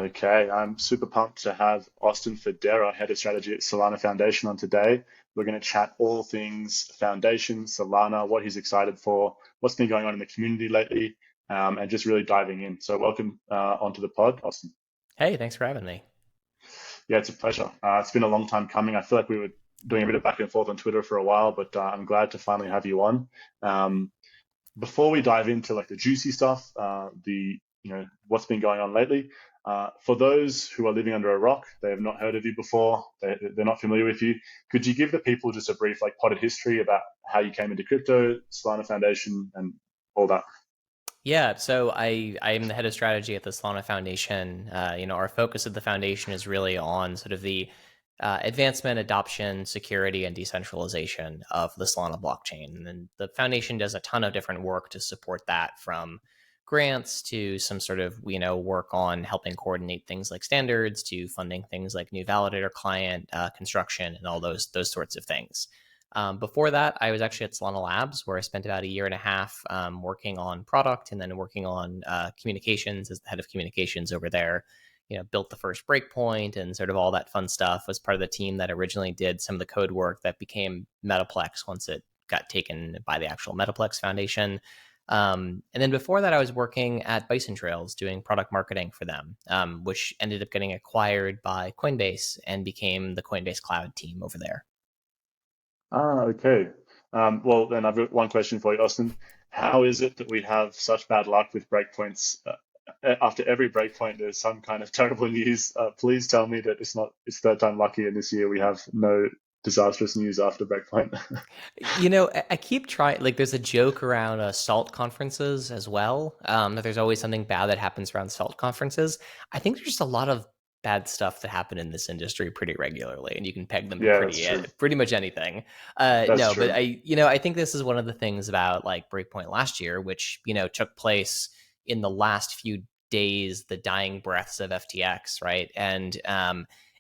Okay, I'm super pumped to have Austin Federa, Head of Strategy at Solana Foundation, on today. We're going to chat all things Foundation, Solana, what he's excited for, what's been going on in the community lately, and just really diving in. So, welcome onto the pod, Austin. Hey, thanks for having me. Yeah, it's a pleasure. It's been a long time coming. I feel like we were doing a bit of back and forth on Twitter for a while, but I'm glad to finally have you on. Um, Before we dive into like the juicy stuff, the what's been going on lately. For those who are living under a rock, they have not heard of you before. They're not familiar with you. Could you give the people just a brief like potted history about how you came into crypto, Solana Foundation, and all that? Yeah, so I am the head of strategy at the Solana Foundation. Our focus of the foundation is really on sort of the advancement, adoption, security, and decentralization of the Solana blockchain. And then the foundation does a ton of different work to support that, from grants to some sort of work on helping coordinate things like standards to funding things like new validator client construction and all those sorts of things. Before that, I was actually at Solana Labs, where I spent about a year and a half working on product and then working on communications as the head of communications over there. Built the first breakpoint and sort of all that fun stuff. Was part of the team that originally did some of the code work that became Metaplex once it got taken by the actual Metaplex Foundation. And then before that, I was working at Bison Trails doing product marketing for them, which ended up getting acquired by Coinbase and became the Coinbase Cloud team over there. Okay. Well, then I've got one question for you, Austin. How is it that we have such bad luck with breakpoints? After every breakpoint, there's some kind of terrible news. Please tell me that it's third time lucky, and this year we have no disastrous news after breakpoint. I keep trying. Like, there's a joke around SALT conferences as well. That there's always something bad that happens around SALT conferences. I think there's just a lot of bad stuff that happen in this industry pretty regularly, and you can peg them to Yeah, that's true. pretty much anything. That's No, but true. I think this is one of the things about like Breakpoint last year, which took place in the last few days, the dying breaths of FTX, right? And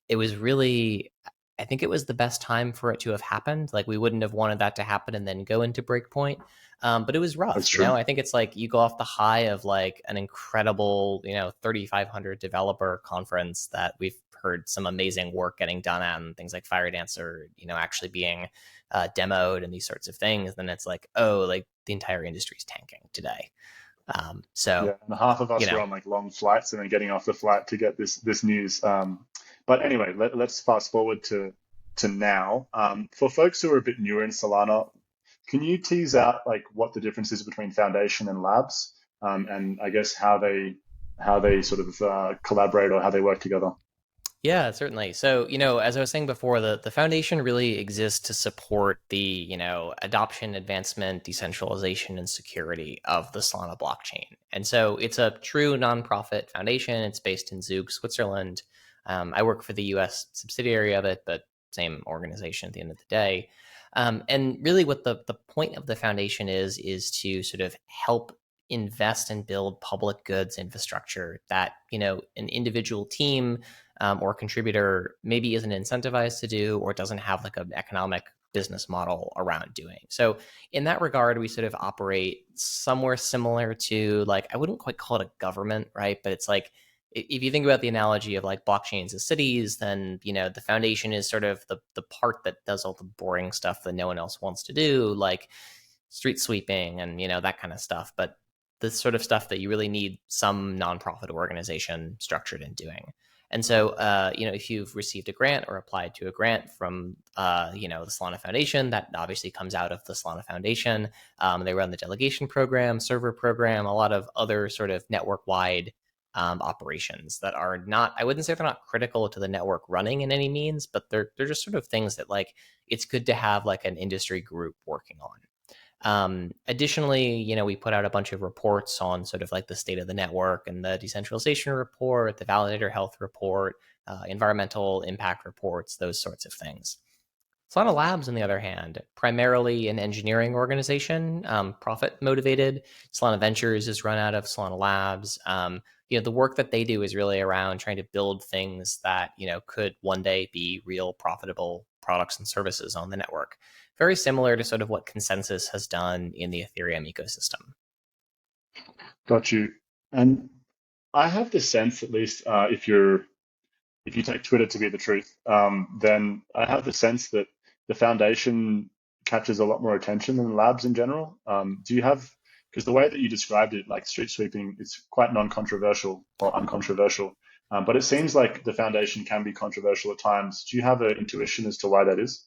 it was really, I think it was the best time for it to have happened. Like, we wouldn't have wanted that to happen and then go into Breakpoint. But it was That's rough. true. I think it's like you go off the high of like an incredible, 3,500 developer conference that we've heard some amazing work getting done at, and things like Fire Dancer, actually being demoed and these sorts of things. Then it's like, oh, like the entire industry's tanking today. So, Yeah, and half of you us were know, on like long flights and then getting off the flight to get this news. But anyway, let's fast forward to now. For folks who are a bit newer in Solana, can you tease out like what the difference is between Foundation and Labs, and I guess how they sort of collaborate or how they work together? Yeah, certainly. So, as I was saying before, the foundation really exists to support the, adoption, advancement, decentralization, and security of the Solana blockchain. And so it's a true nonprofit foundation. It's based in Zug, Switzerland. I work for the US subsidiary of it, but same organization at the end of the day. And really what the point of the foundation is to sort of help invest and build public goods infrastructure that, an individual team or contributor maybe isn't incentivized to do, or doesn't have like an economic business model around doing. So in that regard, we sort of operate somewhere similar to, like, I wouldn't quite call it a government, right? But it's like, if you think about the analogy of like blockchains as cities, then the foundation is sort of the part that does all the boring stuff that no one else wants to do, like street sweeping and that kind of stuff. But the sort of stuff that you really need some nonprofit organization structured in doing. And so, if you've received a grant or applied to a grant from, the Solana Foundation, that obviously comes out of the Solana Foundation. They run the delegation program, server program, a lot of other sort of network-wide operations that are not, I wouldn't say they're not critical to the network running in any means, but they're just sort of things that, like, it's good to have like an industry group working on. Additionally, we put out a bunch of reports on sort of like the state of the network, and the decentralization report, the validator health report, environmental impact reports, those sorts of things. Solana Labs, on the other hand, primarily an engineering organization, profit motivated. Solana Ventures is run out of Solana Labs. The work that they do is really around trying to build things that could one day be real profitable products and services on the network. Very similar to sort of what Consensus has done in the Ethereum ecosystem. Got you. And I have the sense, at least, if you take Twitter to be the truth, then I have the sense that the foundation catches a lot more attention than labs in general. Do you have, because the way that you described it, like street sweeping, it's quite non-controversial or uncontroversial, but it seems like the foundation can be controversial at times. Do you have an intuition as to why that is?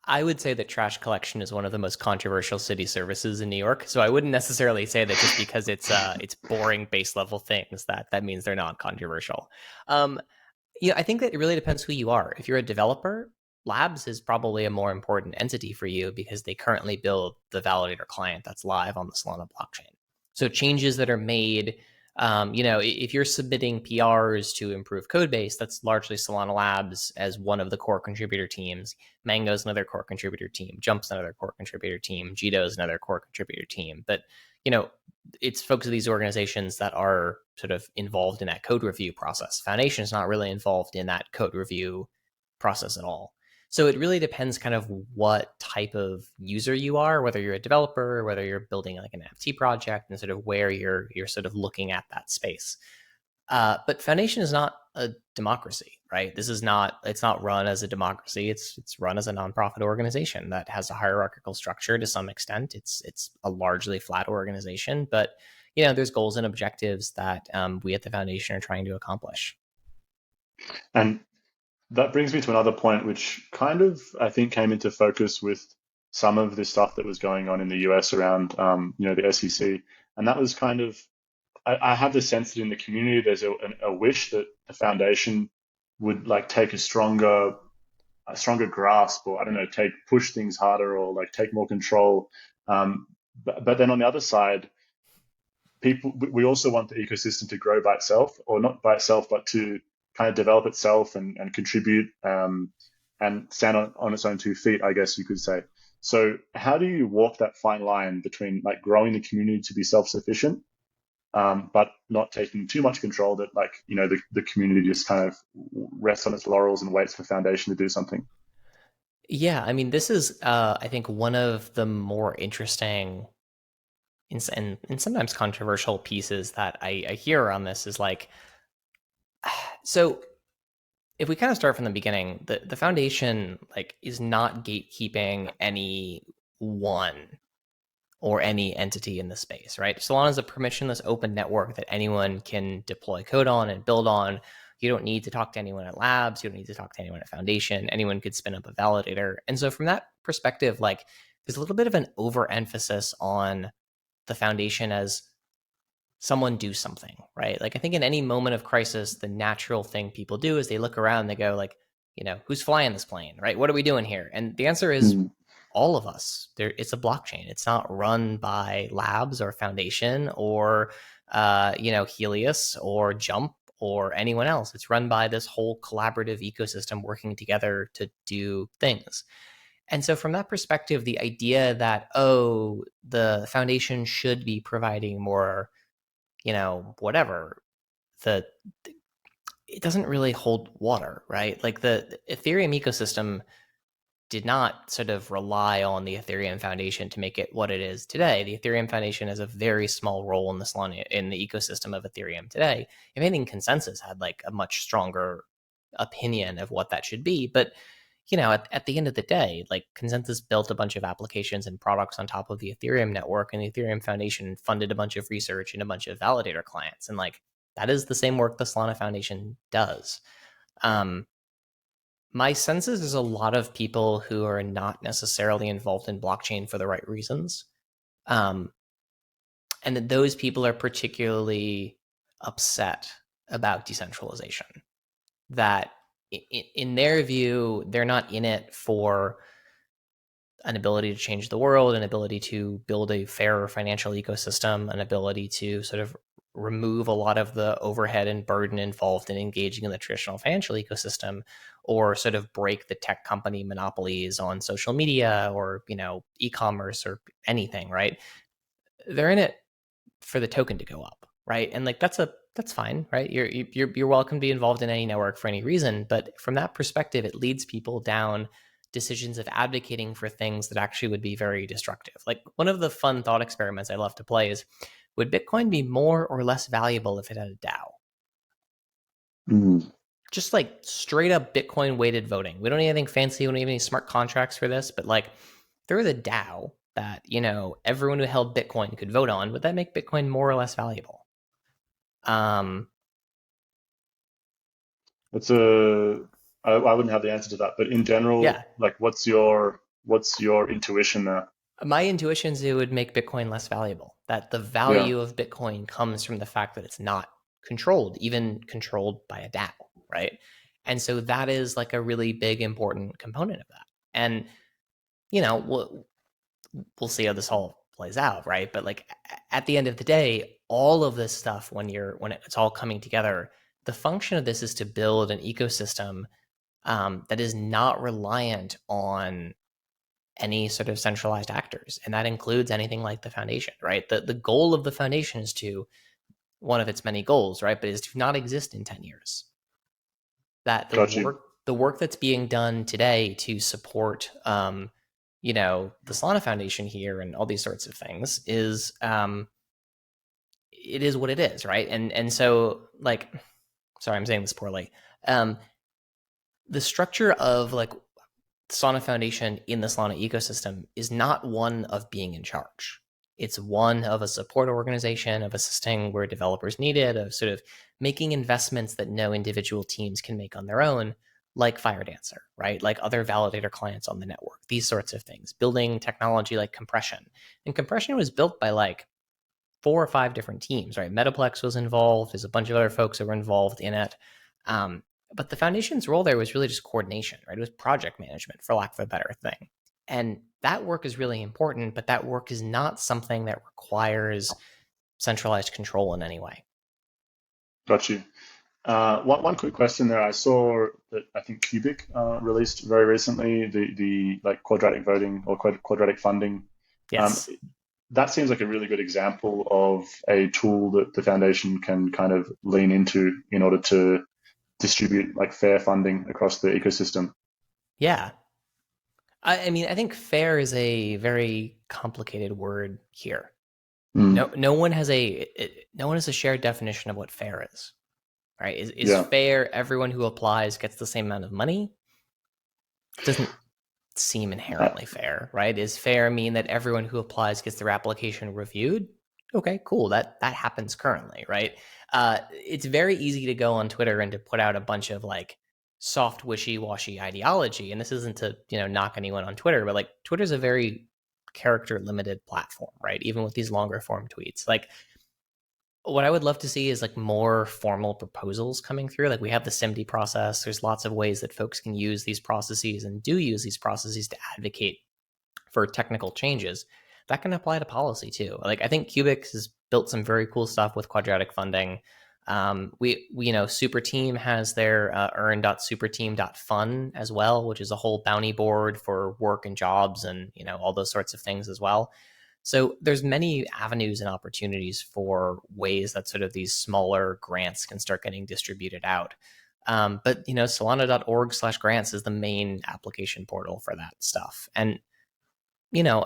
I would say that trash collection is one of the most controversial city services in New York. So I wouldn't necessarily say that just because it's boring base level things that means they're not controversial. Um, I think that it really depends who you are. If you're a developer, Labs is probably a more important entity for you because they currently build the validator client that's live on the Solana blockchain. So changes that are made, if you're submitting PRs to improve code base, that's largely Solana Labs as one of the core contributor teams. Mango's another core contributor team. Jump's another core contributor team. Jito's another core contributor team. But you know, it's folks of these organizations that are sort of involved in that code review process. Foundation is not really involved in that code review process at all. So it really depends kind of what type of user you are, whether you're a developer, whether you're building like an NFT project, and sort of where you're sort of looking at that space. But Foundation is not a democracy, right? This is not, it's not run as a democracy. It's run as a nonprofit organization that has a hierarchical structure to some extent. It's a largely flat organization, but there's goals and objectives that we at the foundation are trying to accomplish. And that brings me to another point, which kind of, I think, came into focus with some of the stuff that was going on in the US around, the SEC. And that was kind of, I have the sense that in the community, there's a wish that the foundation would like take a stronger grasp, or I don't know, push things harder, or like take more control. But then on the other side, we also want the ecosystem to grow by itself, or not by itself, but to kind of develop itself and contribute, and stand on its own 2 feet, I guess you could say. So how do you walk that fine line between like growing the community to be self-sufficient, but not taking too much control that like, the community just kind of rests on its laurels and waits for foundation to do something? Yeah, I mean, this is, I think, one of the more interesting and sometimes controversial pieces that I hear on this is like, so if we kind of start from the beginning, the foundation like is not gatekeeping any one or any entity in the space, right? Solana is a permissionless open network that anyone can deploy code on and build on. You don't need to talk to anyone at labs. You don't need to talk to anyone at foundation. Anyone could spin up a validator. And so from that perspective, like there's a little bit of an overemphasis on the foundation as someone do something, right? Like I think in any moment of crisis, the natural thing people do is they look around and they go like, who's flying this plane, right? What are we doing here? And the answer is Mm. all of us. It's a blockchain. It's not run by labs or foundation or Helios or Jump or anyone else. It's run by this whole collaborative ecosystem working together to do things. And so from that perspective, the idea that, oh, the foundation should be providing more, whatever, the it doesn't really hold water, right? Like the Ethereum ecosystem did not sort of rely on the Ethereum Foundation to make it what it is today. The Ethereum Foundation has a very small role in the Solana in the ecosystem of Ethereum today. If anything, Consensus had like a much stronger opinion of what that should be. But at the end of the day, like Consensus built a bunch of applications and products on top of the Ethereum network, and the Ethereum Foundation funded a bunch of research and a bunch of validator clients. And like that is the same work the Solana Foundation does. Um, my sense is there's a lot of people who are not necessarily involved in blockchain for the right reasons. Um, and that those people are particularly upset about decentralization. That in their view, they're not in it for an ability to change the world, an ability to build a fairer financial ecosystem, an ability to sort of remove a lot of the overhead and burden involved in engaging in the traditional financial ecosystem, or sort of break the tech company monopolies on social media or e-commerce or anything, right? They're in it for the token to go up, right? And like that's fine, right? You're welcome to be involved in any network for any reason, but from that perspective, it leads people down decisions of advocating for things that actually would be very destructive. Like one of the fun thought experiments I love to play is would Bitcoin be more or less valuable if it had a DAO? Mm. Just like straight up Bitcoin weighted voting. We don't need anything fancy. We don't need any smart contracts for this, but like through the DAO that, everyone who held Bitcoin could vote on, would that make Bitcoin more or less valuable? That's I wouldn't have the answer to that, but in general, Yeah. like, what's your intuition there? My intuition is it would make Bitcoin less valuable. That the Yeah, value of Bitcoin comes from the fact that it's not controlled, even controlled by a DAO, right? And so that is like a really big, important component of that. And, we'll see how this all plays out, right? But like at the end of the day, all of this stuff, when it's all coming together, the function of this is to build an ecosystem that is not reliant on any sort of centralized actors, and that includes anything like the foundation, right? The goal of the foundation is to, one of its many goals, right, but is to not exist in 10 years. That the got you. work that's being done today to support the Solana Foundation here and all these sorts of things is it is what it is, right? And so, like, sorry, I'm saying this poorly. Um the structure of like Solana Foundation in the Solana ecosystem is not one of being in charge. It's one of a support organization, of assisting where developers need it, of sort of making investments that no individual teams can make on their own, like FireDancer, right? Like other validator clients on the network, these sorts of things, building technology like compression. And compression was built by like 4 or 5 different teams, right? Metaplex was involved. There's a bunch of other folks that were involved in it. But the foundation's role there was really just coordination, right? It was project management, for lack of a better thing. And that work is really important, but that work is not something that requires centralized control in any way. Got you. One quick question there. I saw that I think Cubic released very recently the like quadratic voting or quadratic funding. Um, Yes. that seems like a really good example of a tool that the foundation can kind of lean into in order to distribute like fair funding across the ecosystem. Yeah. I mean, I think fair is a very complicated word here. Mm, No one has a shared definition of what fair is. Right? Is yeah. fair everyone who applies gets the same amount of money? It doesn't seem Uh, inherently fair, right? Is fair mean that everyone who applies gets their application reviewed? Okay, cool. That happens currently, right? It's very easy to go on Twitter and to put out a bunch of like soft, wishy-washy ideology. And this isn't to knock anyone on Twitter, but like Twitter's a very character limited platform, right? Even with these longer form tweets, like what I would love to see is like more formal proposals coming through. Like we have the SIMD process. There's lots of ways that folks can use these processes and do use these processes to advocate for technical changes. That can apply to policy too. Like I think Cubic has built some very cool stuff with quadratic funding. We Super Team has their earn.superteam.fun as well, which is a whole bounty board for work and jobs and all those sorts of things as well. So there's many avenues and opportunities for ways that sort of these smaller grants can start getting distributed out. But Solana.org/grants is the main application portal for that stuff. And you know,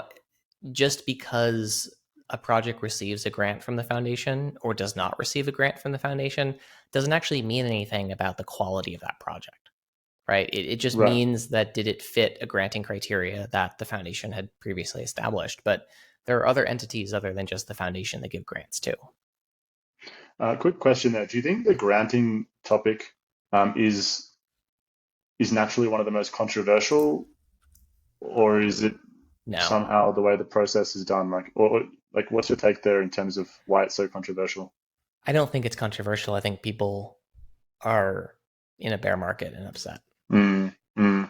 just because a project receives a grant from the foundation or does not receive a grant from the foundation doesn't actually mean anything about the quality of that project, right? It just Right. means that did it fit a granting criteria that the foundation had previously established. But there are other entities other than just the foundation that give grants too. Quick question there. Do you think the granting topic is naturally one of the most controversial, or is it No, somehow the way the process is done? Or like, what's your take there in terms of why it's so controversial? I don't think it's controversial. I think people are in a bear market and upset. Mm, mm,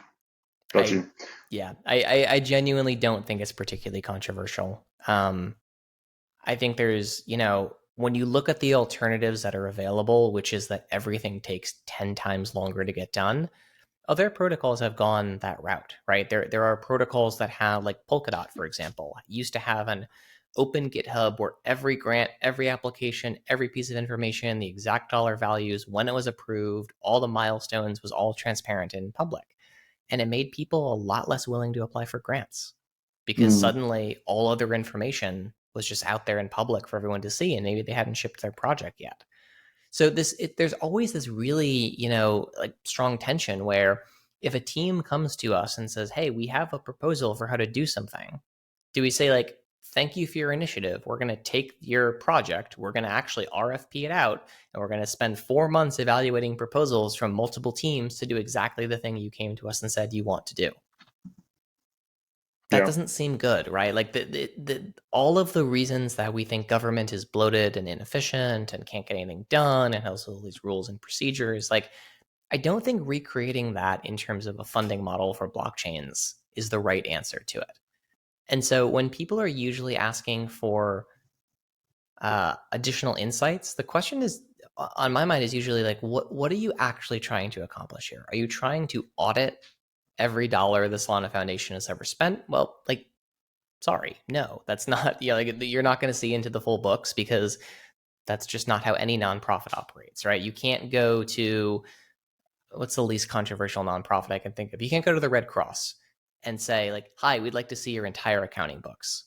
got I you. Yeah, I genuinely don't think it's particularly controversial. I think there's, when you look at the alternatives that are available, which is that everything takes 10 times longer to get done, other protocols have gone that route, right? There are protocols that have, like Polkadot, for example, used to have an open GitHub where every grant, every application, every piece of information, the exact dollar values, when it was approved, all the milestones was all transparent and public. And it made people a lot less willing to apply for grants because Mm, suddenly all other information was just out there in public for everyone to see, and maybe they hadn't shipped their project yet. So there's always this really, like strong tension where if a team comes to us and says, "Hey, we have a proposal for how to do something," do we say like, "Thank you for your initiative. We're going to take your project. We're going to actually RFP it out, and we're going to spend 4 months evaluating proposals from multiple teams to do exactly the thing you came to us and said you want to do"? That Yeah. doesn't seem good, right? Like all of the reasons that we think government is bloated and inefficient and can't get anything done and has all these rules and procedures, like I don't think recreating that in terms of a funding model for blockchains is the right answer to it. And so when people are usually asking for additional insights, the question is, on my mind, is usually like, what are you actually trying to accomplish here? Are you trying to audit every dollar the Solana Foundation has ever spent? Well, like, sorry, no, that's not. Yeah, like you're not going to see into the full books because that's just not how any nonprofit operates, right? You can't go to, what's the least controversial nonprofit I can think of? You can't go to the Red Cross and say like, "Hi, we'd like to see your entire accounting books."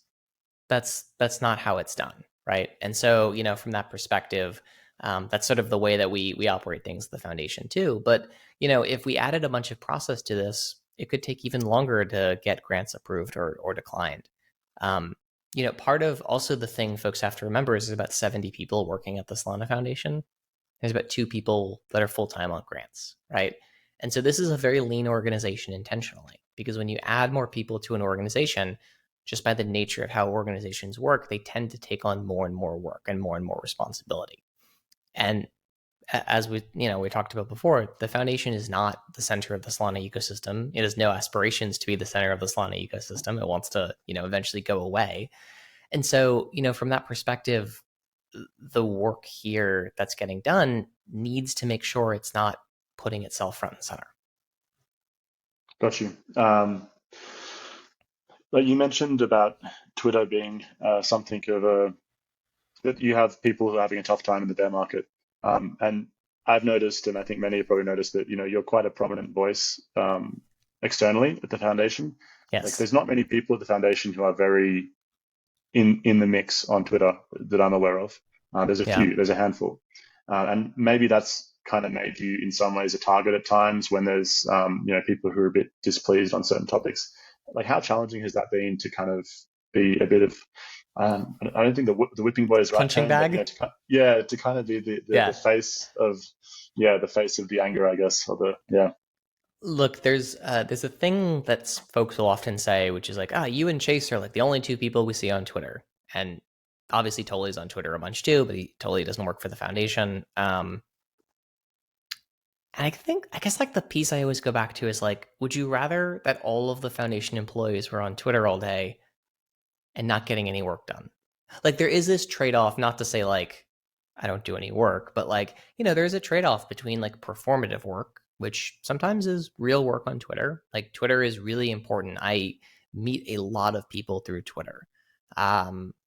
That's not how it's done, right? And so, from that perspective, that's sort of the way that we operate things at the foundation too. But if we added a bunch of process to this, it could take even longer to get grants approved or declined. Um, part of also the thing folks have to remember is there's about 70 people working at the Solana Foundation. There's about 2 people that are full time on grants, right? And so this is a very lean organization intentionally, because when you add more people to an organization, just by the nature of how organizations work, they tend to take on more and more work and more responsibility. And as we talked about before, the foundation is not the center of the Solana ecosystem. It has no aspirations to be the center of the Solana ecosystem. It wants to, eventually go away. And so, from that perspective, the work here that's getting done needs to make sure it's not putting itself front and center. Got you. But you mentioned about Twitter being something of a that you have people who are having a tough time in the bear market. And I've noticed, and I think many have probably noticed that you're quite a prominent voice externally at the foundation. Like, Yes. there's not many people at the foundation who are very in the mix on Twitter that I'm aware of. There's a Yeah. few, there's a handful, and maybe that's kind of made you in some ways a target at times when there's people who are a bit displeased on certain topics. Like, how challenging has that been to kind of be a bit of I don't think the whipping boy is the right Punching term, but bag. to kind of be the Yeah. face of the face of the anger, I guess, or the Look, there's a thing that folks will often say, which is like, you and Chase are like the only 2 people we see on Twitter. And obviously Toli's on Twitter a bunch too, but he totally doesn't work for the foundation. And I guess like the piece I always go back to is like, would you rather that all of the foundation employees were on Twitter all day and not getting any work done? Like, there is this trade-off, not to say like I don't do any work, but like, there's a trade-off between like performative work, which sometimes is real work on Twitter. Like, Twitter is really important. I meet a lot of people through Twitter.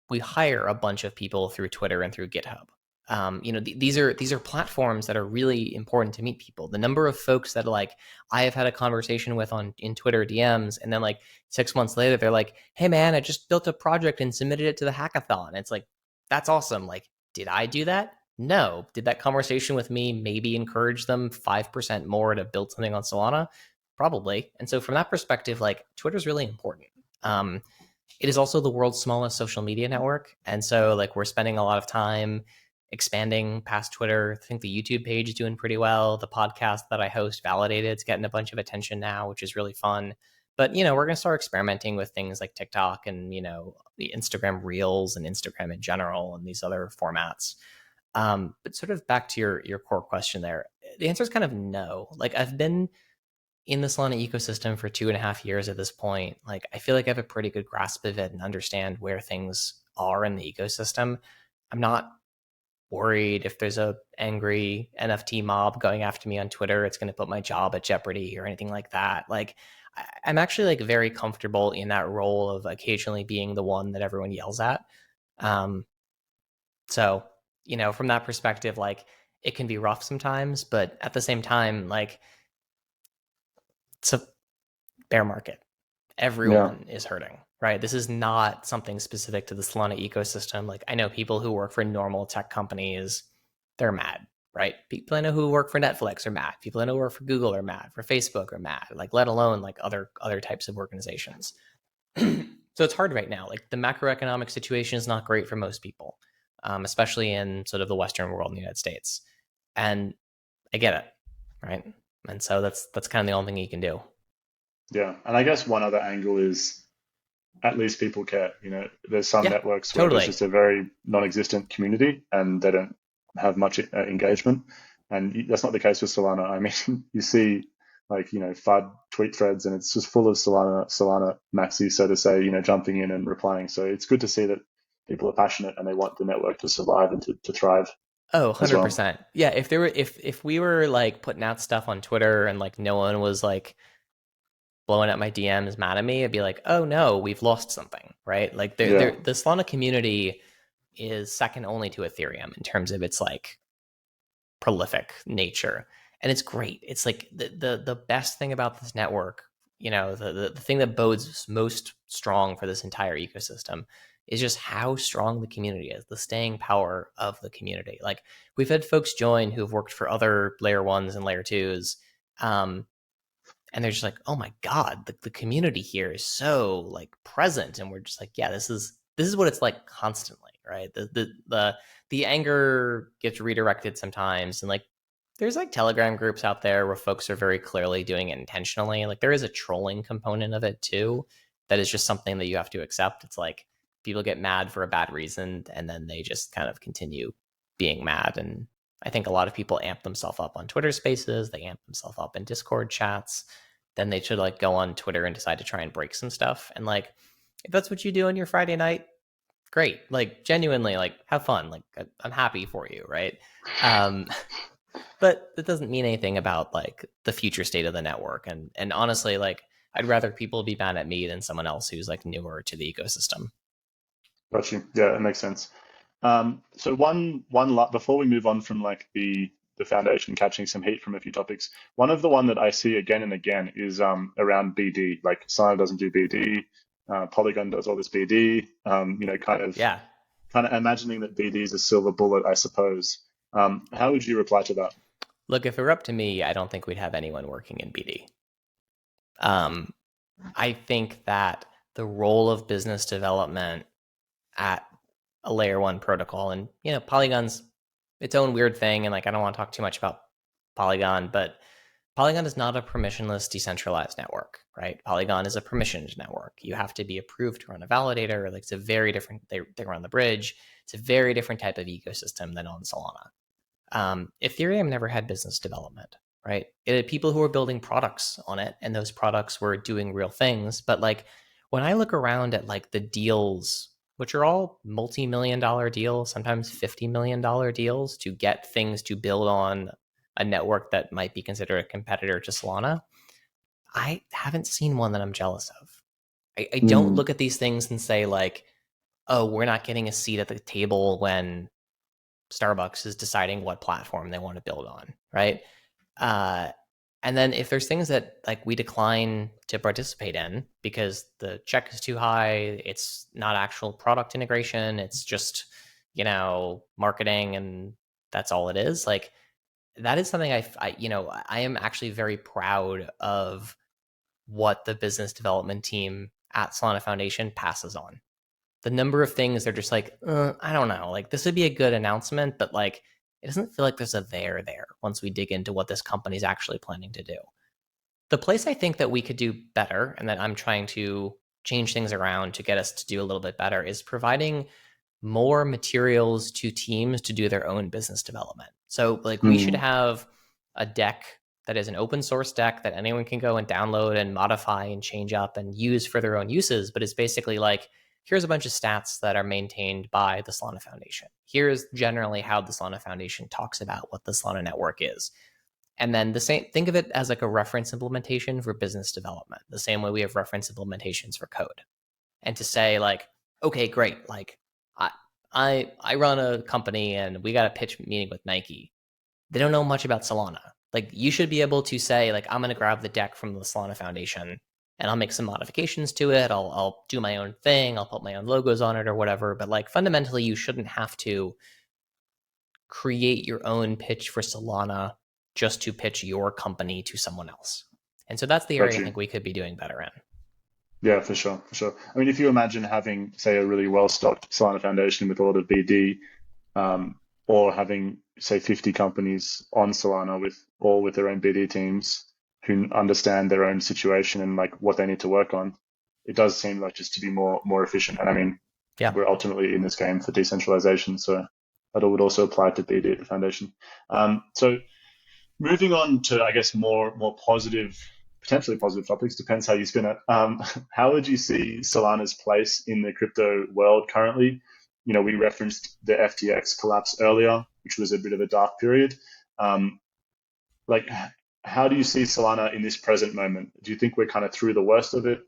We hire a bunch of people through Twitter and through GitHub. These are platforms that are really important to meet people. The number of folks that like I have had a conversation with in Twitter DMs, and then like 6 months later, they're like, "Hey man, I just built a project and submitted it to the hackathon." And it's like, that's awesome. Like, did I do that? No. Did that conversation with me maybe encourage them 5% more to build something on Solana? Probably. And so from that perspective, like, Twitter's really important. It is also the world's smallest social media network. And so like we're spending a lot of time expanding past Twitter. I think the YouTube page is doing pretty well. The podcast that I host, Validated, it's getting a bunch of attention now, which is really fun. But we're going to start experimenting with things like TikTok and the Instagram Reels and Instagram in general and these other formats. But sort of back to your core question there, the answer is kind of no. Like, I've been in the Solana ecosystem for 2.5 years at this point. Like, I feel like I have a pretty good grasp of it and understand where things are in the ecosystem. I'm not worried if there's a angry NFT mob going after me on Twitter, it's going to put my job at jeopardy or anything like that. Like, I'm actually like very comfortable in that role of occasionally being the one that everyone yells at. Um, so, from that perspective, like, it can be rough sometimes, but at the same time, like, it's a bear market. yeah. Everyone is hurting, right? This is not something specific to the Solana ecosystem. Like, I know people who work for normal tech companies, they're mad, right? People I know who work for Netflix are mad. People I know who work for Google are mad. For Facebook are mad. Like, let alone like other types of organizations. So it's hard right now. Like, the macroeconomic situation is not great for most people, especially in sort of the Western world in the United States. And I get it, right? And so that's kind of the only thing you can do. Yeah, and I guess one other angle is at least people care. There's some Yeah, networks where there's totally. just a very non-existent community and they don't have much engagement, and that's not the case with Solana. I mean, you see like FUD tweet threads, and it's just full of Solana maxis, so to say, jumping in and replying. So it's good to see that people are passionate and they want the network to survive and to thrive Oh, as well. 100%. Yeah, if we were like putting out stuff on Twitter and like no one was like blowing up my DMs mad at me, I'd be like, "Oh no, we've lost something." Right? Like Yeah. the Solana community is second only to Ethereum in terms of its like prolific nature. And it's great. It's like the best thing about this network, the thing that bodes most strong for this entire ecosystem is just how strong the community is, the staying power of the community. Like, we've had folks join who've worked for other layer ones and layer twos. And they're just like, oh my God, the community here is so like present. And we're just like, yeah, this is what it's like constantly, right? The anger gets redirected sometimes, and like there's like Telegram groups out there where folks are very clearly doing it intentionally. Like, there is a trolling component of it too. That is just something that you have to accept. It's like people get mad for a bad reason and then they just kind of continue being mad. And I think a lot of people amp themselves up on Twitter spaces, they amp themselves up in Discord chats. Then they should like go on Twitter and decide to try and break some stuff. And like, if that's what you do on your Friday night, great. Like, genuinely, like, have fun. Like, I'm happy for you, right? Um, but it doesn't mean anything about like the future state of the network. And honestly, like, I'd rather people be mad at me than someone else who's like newer to the ecosystem. Got you. Yeah, it makes sense. So before we move on from like the foundation catching some heat from a few topics, one that I see again and again is around BD. Like, Sana doesn't do BD, Polygon does all this BD. Yeah. Kind of imagining that BD is a silver bullet, I suppose. How would you reply to that? Look, if it were up to me, I don't think we'd have anyone working in BD. Um, I think that the role of business development at a layer one protocol, and Polygon's its own weird thing, and like, I don't want to talk too much about Polygon, but Polygon is not a permissionless decentralized network, right? Polygon is a permissioned network. You have to be approved to run a validator. Like, it's a very different, they run the bridge. It's a very different type of ecosystem than on Solana. Ethereum never had business development, right? It had people who were building products on it, and those products were doing real things. But like, when I look around at like the deals, which are all multi-million-dollar deals, sometimes $50 million deals to get things to build on a network that might be considered a competitor to Solana, I haven't seen one that I'm jealous of. I don't Mm, look at these things and say like, oh, we're not getting a seat at the table when Starbucks is deciding what platform they want to build on, right? Uh, and then if there's things that like we decline to participate in because the check is too high, it's not actual product integration, it's just marketing, and that's all it is. Like, that is something I am actually very proud of what the business development team at Solana Foundation passes on. The number of things they're just like, I don't know, like, this would be a good announcement, but like, it doesn't feel like there's a there once we dig into what this company's actually planning to do. The place I think that we could do better, and that I'm trying to change things around to get us to do a little bit better, is providing more materials to teams to do their own business development. So like, we should mm, have a deck that is an open source deck that anyone can go and download and modify and change up and use for their own uses. But it's basically like, here's a bunch of stats that are maintained by the Solana Foundation. Here's generally how the Solana Foundation talks about what the Solana network is. And then the same, think of it as like a reference implementation for business development, the same way we have reference implementations for code. And to say like, okay, great, like, I I run a company and we got a pitch meeting with Nike. They don't know much about Solana. Like, you should be able to say like, I'm going to grab the deck from the Solana Foundation and I'll make some modifications to it. I'll do my own thing. I'll put my own logos on it or whatever. But like fundamentally, you shouldn't have to create your own pitch for Solana just to pitch your company to someone else. And so that's the Got area I you. think we could be doing better in. Yeah, for sure, for sure. I mean, if you imagine having, say, a really well-stocked Solana Foundation with a lot of BD, or having, say, 50 companies on Solana with all with their own BD teams who understand their own situation and like what they need to work on, it does seem like just to be more efficient. And I mean, Yeah. we're ultimately in this game for decentralization, so that would also apply to BD at the foundation. So moving on to, I guess, more positive, potentially positive topics, depends how you spin it. How would you see Solana's place in the crypto world currently? You know, we referenced the FTX collapse earlier, which was a bit of a dark period. Um, like, how do you see Solana in this present moment? Do you think we're kind of through the worst of it?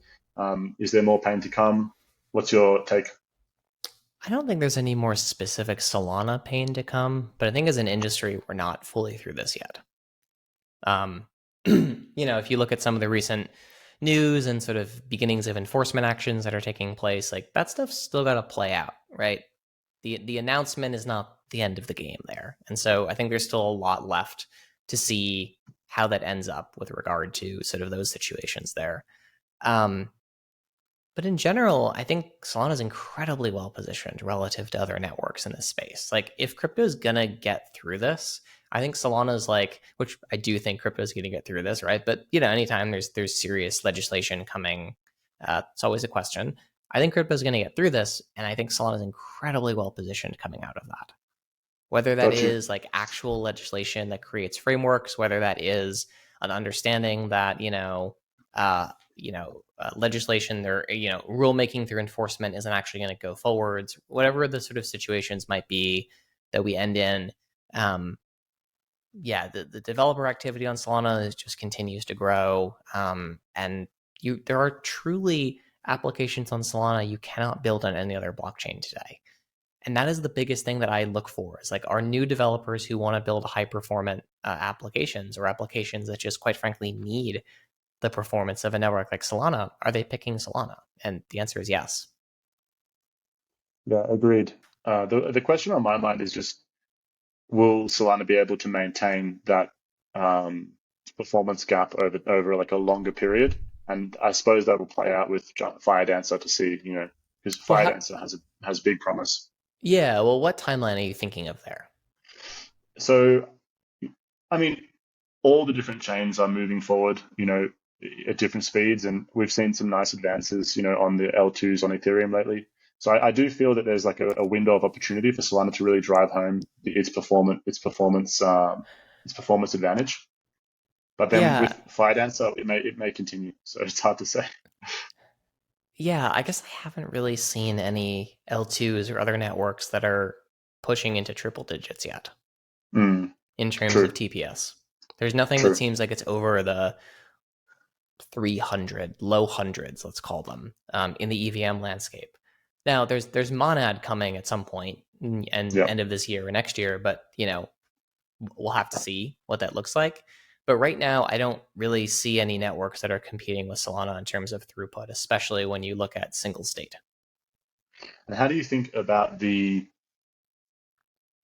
Is there more pain to come? What's your take? I don't think there's any more specific Solana pain to come, but I think as an industry, we're not fully through this yet. If you look at some of the recent news and sort of beginnings of enforcement actions that are taking place, like that stuff's still got to play out, right? The announcement is not the end of the game there, and so I think there's still a lot left to see how that ends up with regard to sort of those situations there. Um, but in general, I think Solana is incredibly well positioned relative to other networks in this space. Like, if crypto is gonna get through this, I think Solana's like, which I do think crypto is gonna get through this, right? But anytime there's serious legislation coming, it's always a question. I think crypto is gonna get through this, and I think Solana is incredibly well positioned coming out of that. Whether that Got you. is like actual legislation that creates frameworks, whether that is an understanding that legislation or rulemaking through enforcement isn't actually going to go forwards, whatever the sort of situations might be that we end in. The developer activity on Solana just continues to grow, and there are truly applications on Solana you cannot build on any other blockchain today. And that is the biggest thing that I look for, is like, our new developers who want to build high performant applications, or applications that just quite frankly need the performance of a network like Solana, are they picking Solana? And the answer is yes. Yeah, agreed. The question on my mind is just, will Solana be able to maintain that um, performance gap over like a longer period? And I suppose that will play out with Fire Dancer to see, because Well, Fire Dancer has big promise. yeah. Well, what timeline are you thinking of there? So, I mean, all the different chains are moving forward, at different speeds, and we've seen some nice advances, on the L2s on Ethereum lately. So I do feel that there's like a window of opportunity for Solana to really drive home its performance advantage. But then Yeah. with Firedancer, it may continue. So it's hard to say. Yeah. I guess I haven't really seen any L2s or other networks that are pushing into triple digits yet Mm, in terms of true, TPS. There's nothing that true. seems like it's over the 300, low hundreds, let's call them, in the EVM landscape. Now, there's Monad coming at some point, and Yeah. end of this year or next year, but we'll have to see what that looks like. But right now, I don't really see any networks that are competing with Solana in terms of throughput, especially when you look at single state. And how do you think about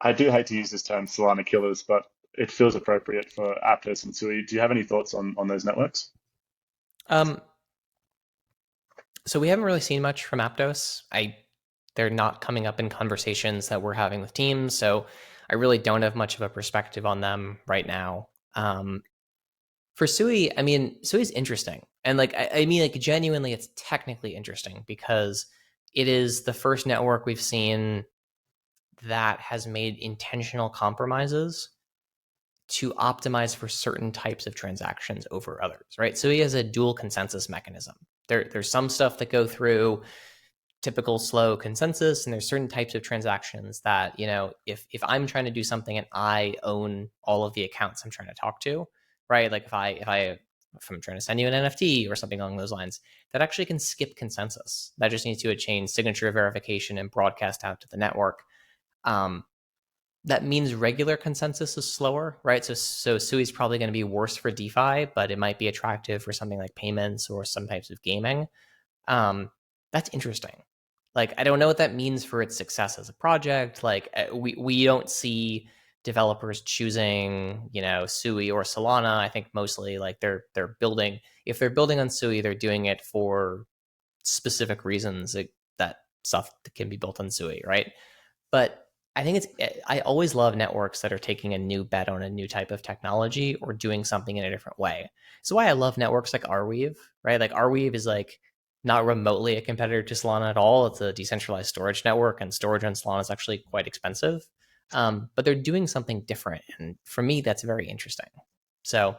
I do hate to use this term Solana killers, but it feels appropriate for Aptos and Sui. Do you have any thoughts on those networks? Um, so we haven't really seen much from Aptos. They're not coming up in conversations that we're having with teams, so I really don't have much of a perspective on them right now. For Sui, I mean, Sui's interesting, and like I mean, like, genuinely, it's technically interesting because it is the first network we've seen that has made intentional compromises to optimize for certain types of transactions over others, right? So he has a dual consensus mechanism. There's some stuff that go through typical slow consensus, and there's certain types of transactions that, if I'm trying to do something and I own all of the accounts I'm trying to talk to, right? Like, if I'm trying to send you an NFT or something along those lines, that actually can skip consensus. That just needs to change signature verification and broadcast out to the network. Um, That means regular consensus is slower, right? So SUI is probably going to be worse for DeFi, but it might be attractive for something like payments or some types of gaming. Um, that's interesting. Like, I don't know what that means for its success as a project. Like, we don't see developers choosing, SUI or Solana. I think mostly like they're building. If they're building on SUI, they're doing it for specific reasons that stuff can be built on SUI, right? But I think I always love networks that are taking a new bet on a new type of technology or doing something in a different way. So why I love networks like Arweave, right? Like Arweave is like not remotely a competitor to Solana at all. It's a decentralized storage network, and storage on Solana is actually quite expensive. But they're doing something different, and for me, that's very interesting. So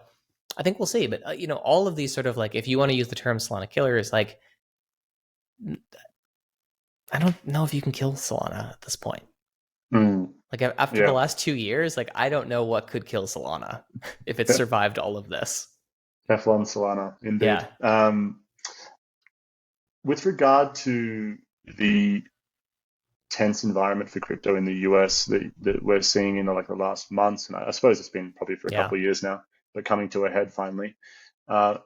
I think we'll see. But all of these sort of like, if you want to use the term Solana killers, like I don't know if you can kill Solana at this point. Mm, Like after the yeah, last 2 years, like I don't know what could kill Solana if it survived all of this. Teflon Solana, indeed. Yeah, With regard to the tense environment for crypto in the US that we're seeing in like the last months, and I suppose it's been probably for a yeah. couple of years now, but coming to a head finally. Uh,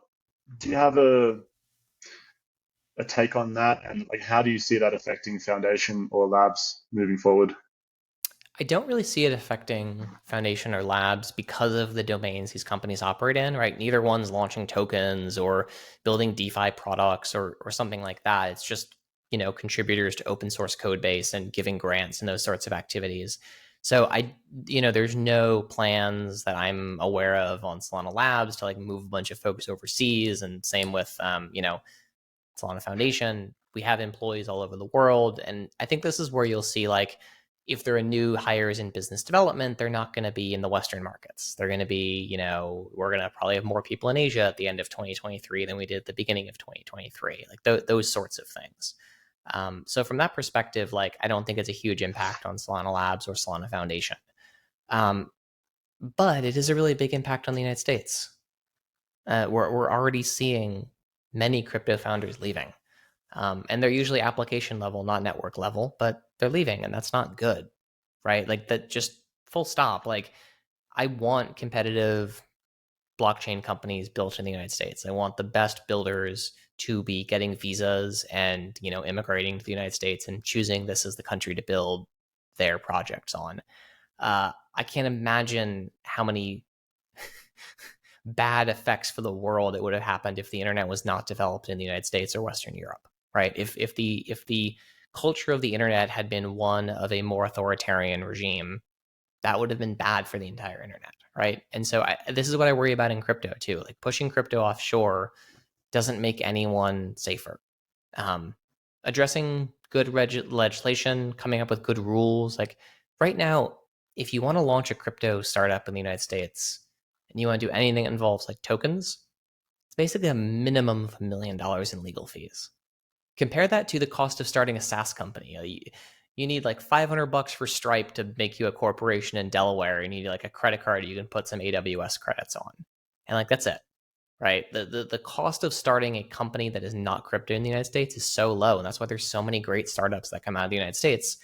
do you have a take on that, and like how do you see that affecting Foundation or Labs moving forward? I don't really see it affecting Foundation or Labs because of the domains these companies operate in, right? Neither one's launching tokens or building DeFi products or something like that. It's just, contributors to open source code base and giving grants and those sorts of activities. So there's no plans that I'm aware of on Solana Labs to like move a bunch of folks overseas. And same with, Solana Foundation. We have employees all over the world. And I think this is where you'll see like, if there are new hires in business development, they're not going to be in the Western markets. They're going to be, we're going to probably have more people in Asia at the end of 2023 than we did at the beginning of 2023, like those sorts of things. So from that perspective, like I don't think it's a huge impact on Solana Labs or Solana Foundation. Um, but it is a really big impact on the United States. We're already seeing many crypto founders leaving. And they're usually application level, not network level, but they're leaving, and that's not good, right? Like that, just full stop. Like, I want competitive blockchain companies built in the United States. I want the best builders to be getting visas and immigrating to the United States and choosing this as the country to build their projects on. I can't imagine how many bad effects for the world it would have happened if the internet was not developed in the United States or Western Europe, right? If the culture of the internet had been one of a more authoritarian regime, that would have been bad for the entire internet, right? And so this is what I worry about in crypto too. Like pushing crypto offshore doesn't make anyone safer. Um, Addressing good legislation, coming up with good rules. Like right now, if you want to launch a crypto startup in the United States and you want to do anything that involves like tokens, it's basically a minimum of $1 million in legal fees. Compare that to the cost of starting a SaaS company. You need like $500 for Stripe to make you a corporation in Delaware. You need like a credit card you can put some AWS credits on, and like that's it, right? The cost of starting a company that is not crypto in the United States is so low, and that's why there's so many great startups that come out of the United States.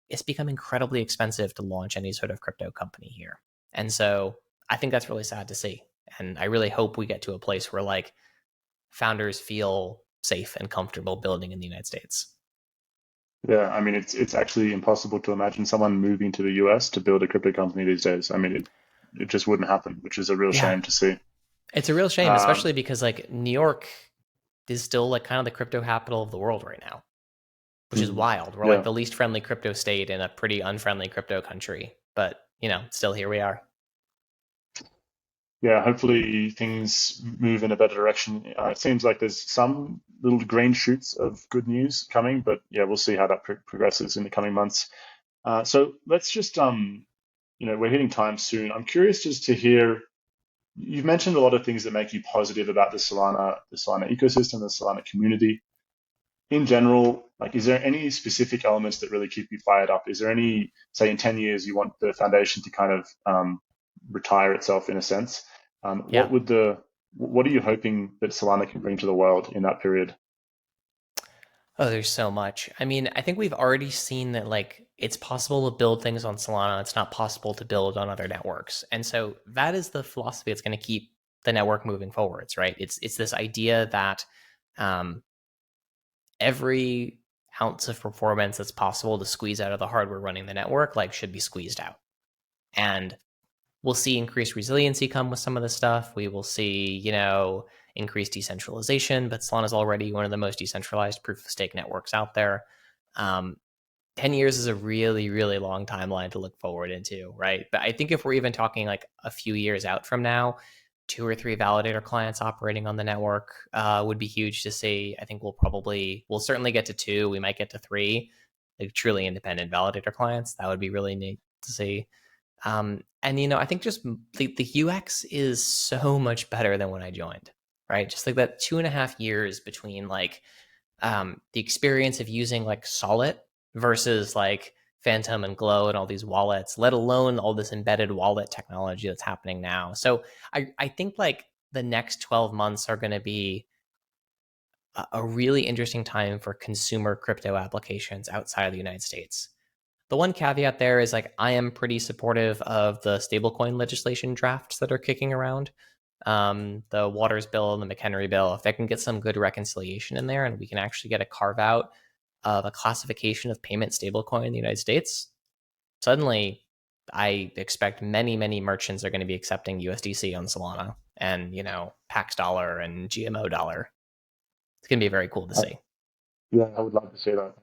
It's become incredibly expensive to launch any sort of crypto company here, and so I think that's really sad to see. And I really hope we get to a place where like founders feel safe and comfortable building in the United States. Yeah, I mean it's actually impossible to imagine someone moving to the US to build a crypto company these days. I mean it just wouldn't happen, which is a real Yeah, shame to see. it's a real shame, Um, especially because like New York is still like kind of the crypto capital of the world right now, which is mm, wild. We're like yeah, the least friendly crypto state in a pretty unfriendly crypto country, but still here we are. yeah. Hopefully things move in a better direction. It seems like there's some little green shoots of good news coming, but yeah, we'll see how that progresses in the coming months. So let's just we're hitting time soon. I'm curious just to hear. You've mentioned a lot of things that make you positive about the Solana ecosystem, the Solana community. In general, like, is there any specific elements that really keep you fired up? Is there any, say, in 10 years, you want the foundation to kind of retire itself in a sense? Yeah. What are you hoping that Solana can bring to the world in that period? Oh, there's so much. I mean, I think we've already seen that like it's possible to build things on Solana. It's not possible to build on other networks. And so that is the philosophy that's going to keep the network moving forwards, right? It's this idea that um, every ounce of performance that's possible to squeeze out of the hardware running the network like should be squeezed out. And we'll see increased resiliency come with some of this stuff. We will see, increased decentralization, but Solana is already one of the most decentralized proof of stake networks out there. Um, 10 years is a really, really long timeline to look forward into, right? But I think if we're even talking like a few years out from now, 2 or 3 validator clients operating on the network would be huge to see. I think we'll certainly get to 2. We might get to 3, like truly independent validator clients. That would be really neat to see. And I think just the UX is so much better than when I joined, right? Just like that 2.5 years between like the experience of using like Solid versus like Phantom and Glow and all these wallets, let alone all this embedded wallet technology that's happening now. So I think like the next 12 months are going to be a really interesting time for consumer crypto applications outside of the United States. The one caveat there is like I am pretty supportive of the stablecoin legislation drafts that are kicking around. The Waters bill and the McHenry bill, if they can get some good reconciliation in there and we can actually get a carve out of a classification of payment stablecoin in the United States, suddenly I expect many, many merchants are going to be accepting USDC on Solana and, Pax dollar and GMO dollar. It's going to be very cool to see. Yeah, I would love to see that.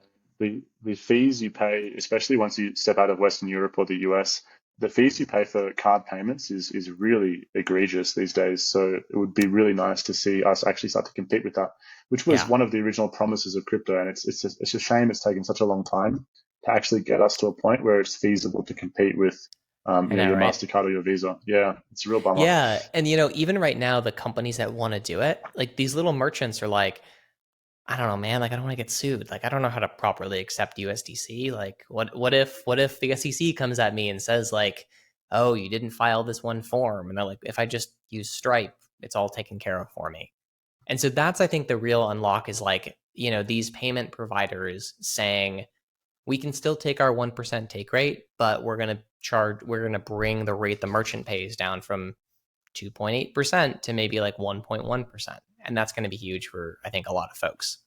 The fees you pay, especially once you step out of Western Europe or the US, the fees you pay for card payments is really egregious these days. So it would be really nice to see us actually start to compete with that, which was Yeah, one of the original promises of crypto. And it's a shame it's taken such a long time to actually get us to a point where it's feasible to compete with I know, your right? MasterCard or your Visa. Yeah, it's a real bummer. Yeah. And, even right now, the companies that want to do it, like these little merchants are like, I don't know, man. Like, I don't want to get sued. Like, I don't know how to properly accept USDC. Like, what if the SEC comes at me and says like, oh, you didn't file this one form, and they're like, if I just use Stripe, it's all taken care of for me. And so that's, I think, the real unlock is like, these payment providers saying we can still take our 1% take rate, but we're gonna bring the rate the merchant pays down from 2.8% to maybe like 1.1%. And that's going to be huge for, I think, a lot of folks.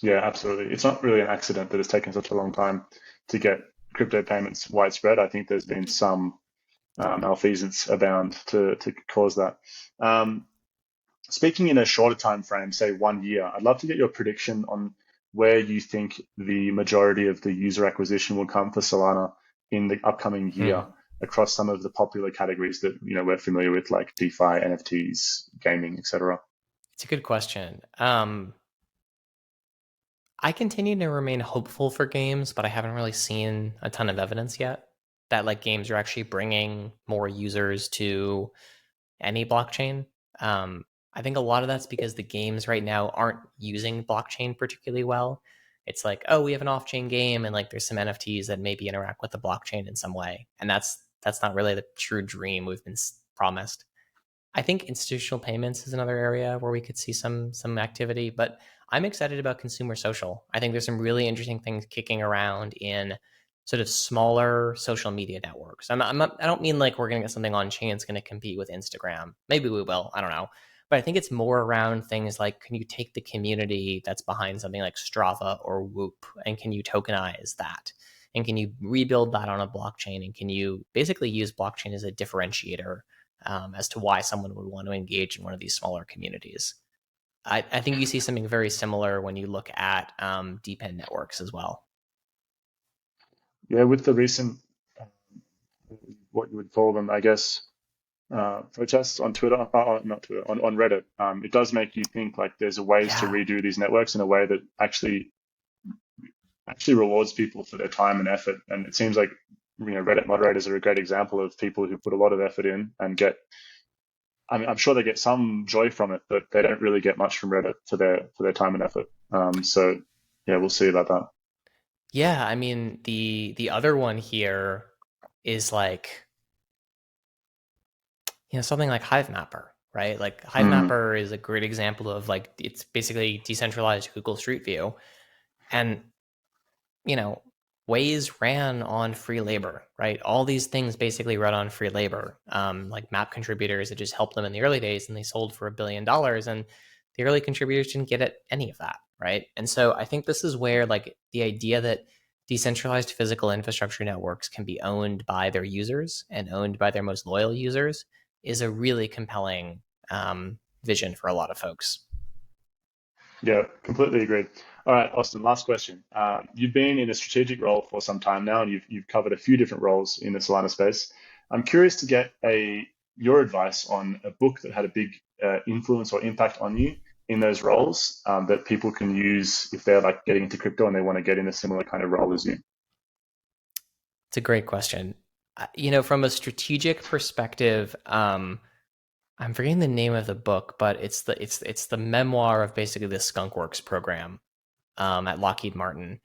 Yeah, absolutely. It's not really an accident that it's taken such a long time to get crypto payments widespread. I think there's been some malfeasance abound to cause that. Um, Speaking in a shorter time frame, say 1 year, I'd love to get your prediction on where you think the majority of the user acquisition will come for Solana in the upcoming year Hmm. across some of the popular categories that we're familiar with, like DeFi, NFTs, gaming, etc. It's a good question. I continue to remain hopeful for games, but I haven't really seen a ton of evidence yet that like games are actually bringing more users to any blockchain. Um, I think a lot of that's because the games right now aren't using blockchain particularly well. It's like, oh, we have an off-chain game, and like there's some NFTs that maybe interact with the blockchain in some way, and that's not really the true dream we've been promised. I think institutional payments is another area where we could see some activity, but I'm excited about consumer social. I think there's some really interesting things kicking around in sort of smaller social media networks. I don't mean like we're going to get something on chain that's going to compete with Instagram. Maybe we will. I don't know. But I think it's more around things like, can you take the community that's behind something like Strava or Whoop, and can you tokenize that? And can you rebuild that on a blockchain? And can you basically use blockchain as a differentiator as to why someone would want to engage in one of these smaller communities? I think you see something very similar when you look at deep end networks as well. Yeah, with the recent, what you would call them, I guess, protests on Twitter, not Twitter, on Reddit, it does make you think like there's ways to Yeah. redo these networks in a way that actually rewards people for their time and effort. And it seems like Reddit moderators are a great example of people who put a lot of effort in and get. I mean, I'm sure they get some joy from it, but they don't really get much from Reddit for their time and effort. So yeah, we'll see about that. Yeah, I mean the other one here is like, something like Hive Mapper, right? Like Hive Mm. Mapper is a great example of like it's basically decentralized Google Street View. And, you know, Waze ran on free labor, right? All these things basically run on free labor. Like map contributors, it just helped them in the early days, and they sold for $1 billion, and the early contributors didn't get at any of that, right? And so I think this is where like the idea that decentralized physical infrastructure networks can be owned by their users and owned by their most loyal users is a really compelling vision for a lot of folks. Yeah, completely agreed. All right, Austin, last question. You've been in a strategic role for some time now, and you've covered a few different roles in the Solana space. I'm curious to get your advice on a book that had a big influence or impact on you in those roles, that people can use if they're like getting into crypto and they want to get in a similar kind of role as you. It's a great question. From a strategic perspective, I'm forgetting the name of the book, but it's the memoir of basically the Skunkworks program at Lockheed Martin.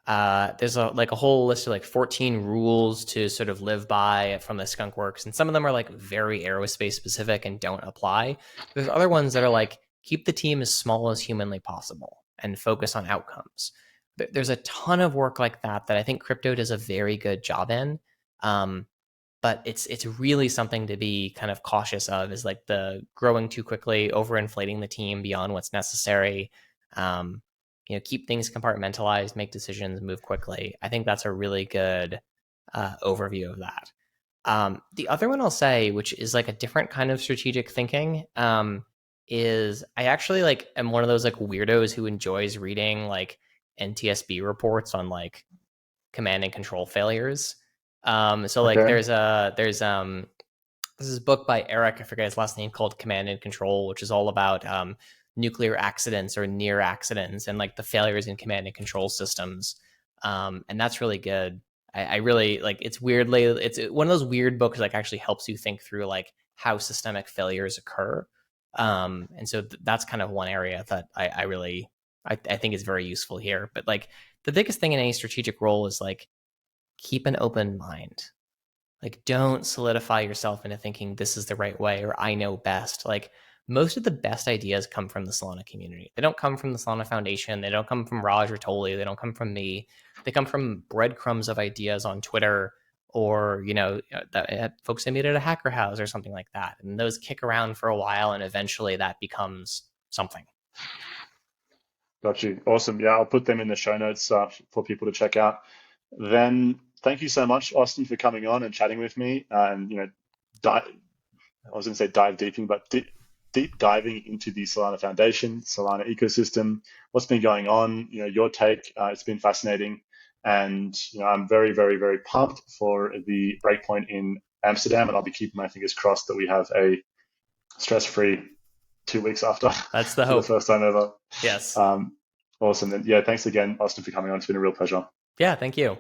There's a whole list of like 14 rules to sort of live by from the Skunkworks, and some of them are like very aerospace specific and don't apply. There's other ones that are like keep the team as small as humanly possible and focus on outcomes. There's a ton of work like that I think crypto does a very good job in. Um, but it's really something to be kind of cautious of, is like the growing too quickly, overinflating the team beyond what's necessary. Um, keep things compartmentalized, make decisions, move quickly. I think that's a really good overview of that. The other one I'll say, which is like a different kind of strategic thinking, is I actually like am one of those like weirdos who enjoys reading like NTSB reports on like command and control failures. So like Okay. there's this is a book by Eric, I forget his last name, called Command and Control, which is all about nuclear accidents or near accidents and like the failures in command and control systems. And that's really good. I really like, it's one of those weird books that like actually helps you think through like how systemic failures occur. And so that's kind of one area that I really I think is very useful here. But like the biggest thing in any strategic role is like keep an open mind. Like, don't solidify yourself into thinking this is the right way or I know best. Like, most of the best ideas come from the Solana community. They don't come from the Solana Foundation. They don't come from Raj or Toli. They don't come from me. They come from breadcrumbs of ideas on Twitter, or that folks I meet at a hacker house or something like that. And those kick around for a while, and eventually that becomes something. Got you. Awesome. Yeah, I'll put them in the show notes for people to check out. Then thank you so much, Austin, for coming on and chatting with me. And di I was going to say dive deeping, but deep diving into the Solana Foundation, Solana ecosystem, what's been going on. Your take. It's been fascinating, and I'm very, very, very pumped for the breakpoint in Amsterdam, and I'll be keeping my fingers crossed that we have a stress-free 2 weeks after That's the for the hope. first time ever. Yes. Um, awesome. And yeah, thanks again, Austin, for coming on. It's been a real pleasure. Yeah. Thank you.